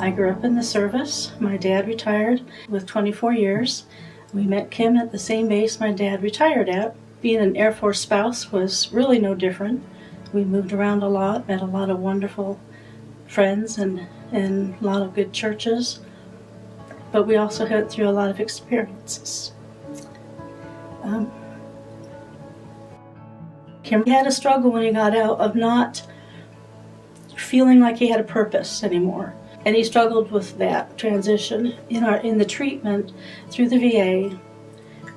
I grew up in the service. My dad retired with 24 years. We met Kim at the same base my dad retired at. Being an Air Force spouse was really no different. We moved around a lot, met a lot of wonderful friends and a lot of good churches. But we also went through a lot of experiences. Kim had a struggle when he got out of not feeling like he had a purpose anymore. And he struggled with that transition. In the treatment through the VA,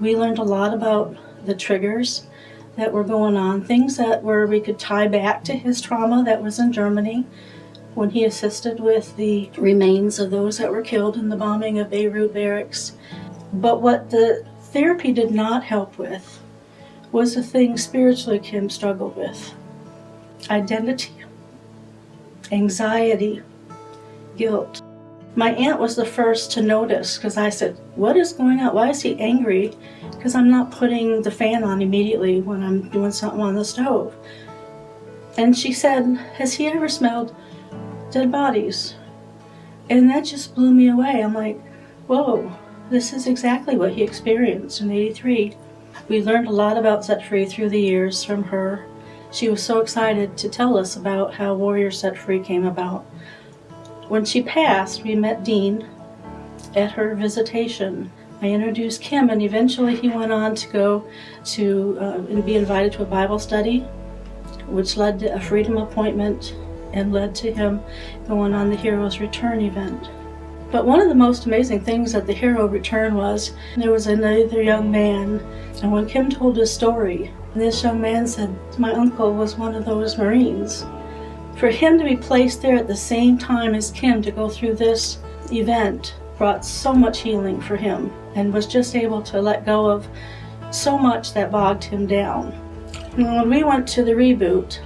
we learned a lot about the triggers that were going on, things that we could tie back to his trauma that was in Germany when he assisted with the remains of those that were killed in the bombing of Beirut barracks. But what the therapy did not help with was the thing spiritually Kim struggled with: identity, anxiety, guilt. My aunt was the first to notice, because I said, "What is going on? Why is he angry?" Because I'm not putting the fan on immediately when I'm doing something on the stove. And she said, "Has he ever smelled dead bodies?" And that just blew me away. I'm like, whoa, this is exactly what he experienced in '83. We learned a lot about Set Free through the years from her. She was so excited to tell us about how Warrior Set Free came about. When she passed, we met Dean at her visitation. I introduced Kim, and eventually he went on to go to and be invited to a Bible study, which led to a Freedom appointment and led to him going on the Hero's Return event. But one of the most amazing things at the Hero Return was there was another young man, and when Kim told his story, this young man said, "My uncle was one of those Marines." For him to be placed there at the same time as Kim to go through this event brought so much healing for him, and was just able to let go of so much that bogged him down. When we went to the reboot,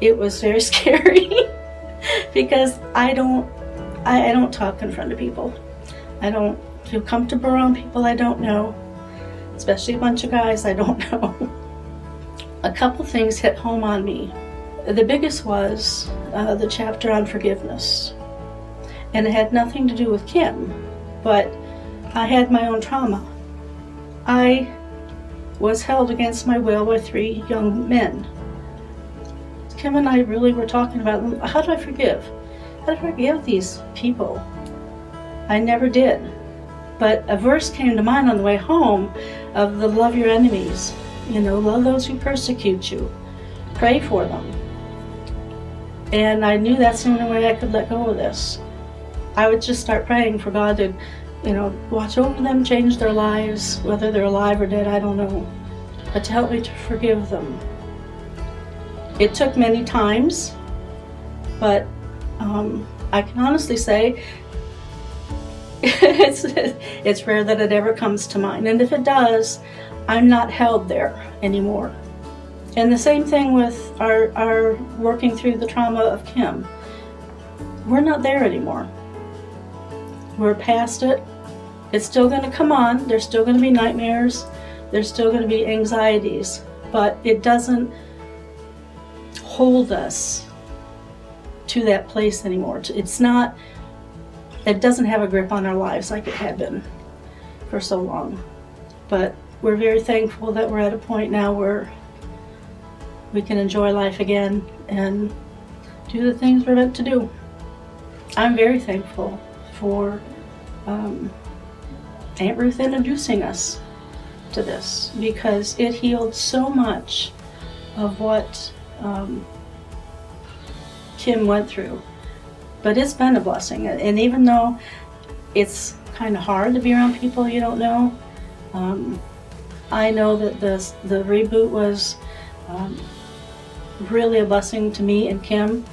it was very scary because I don't talk in front of people. I don't feel comfortable around people I don't know, especially a bunch of guys I don't know. A couple things hit home on me. The biggest was the chapter on forgiveness. And it had nothing to do with Kim, but I had my own trauma. I was held against my will by 3 young men. Kim and I really were talking about, how do I forgive? How do I forgive these people? I never did. But a verse came to mind on the way home of the love your enemies. Love those who persecute you. Pray for them. And I knew that's the only way I could let go of this. I would just start praying for God to, watch over them, change their lives, whether they're alive or dead, I don't know, but to help me to forgive them. It took many times, but I can honestly say it's rare that it ever comes to mind. And if it does, I'm not held there anymore. And the same thing with our working through the trauma of Kim. We're not there anymore. We're past it. It's still going to come on. There's still going to be nightmares. There's still going to be anxieties. But it doesn't hold us to that place anymore. It doesn't have a grip on our lives like it had been for so long. But we're very thankful that we're at a point now where we can enjoy life again and do the things we're meant to do. I'm very thankful for Aunt Ruth introducing us to this, because it healed so much of what Kim went through. But it's been a blessing, and even though it's kind of hard to be around people you don't know, I know that the reboot was really a blessing to me and Kim.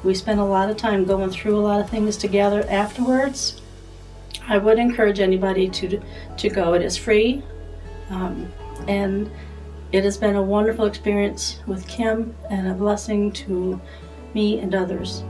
We spent a lot of time going through a lot of things together afterwards. I would encourage anybody to go. It is free, and it has been a wonderful experience with Kim and a blessing to me and others.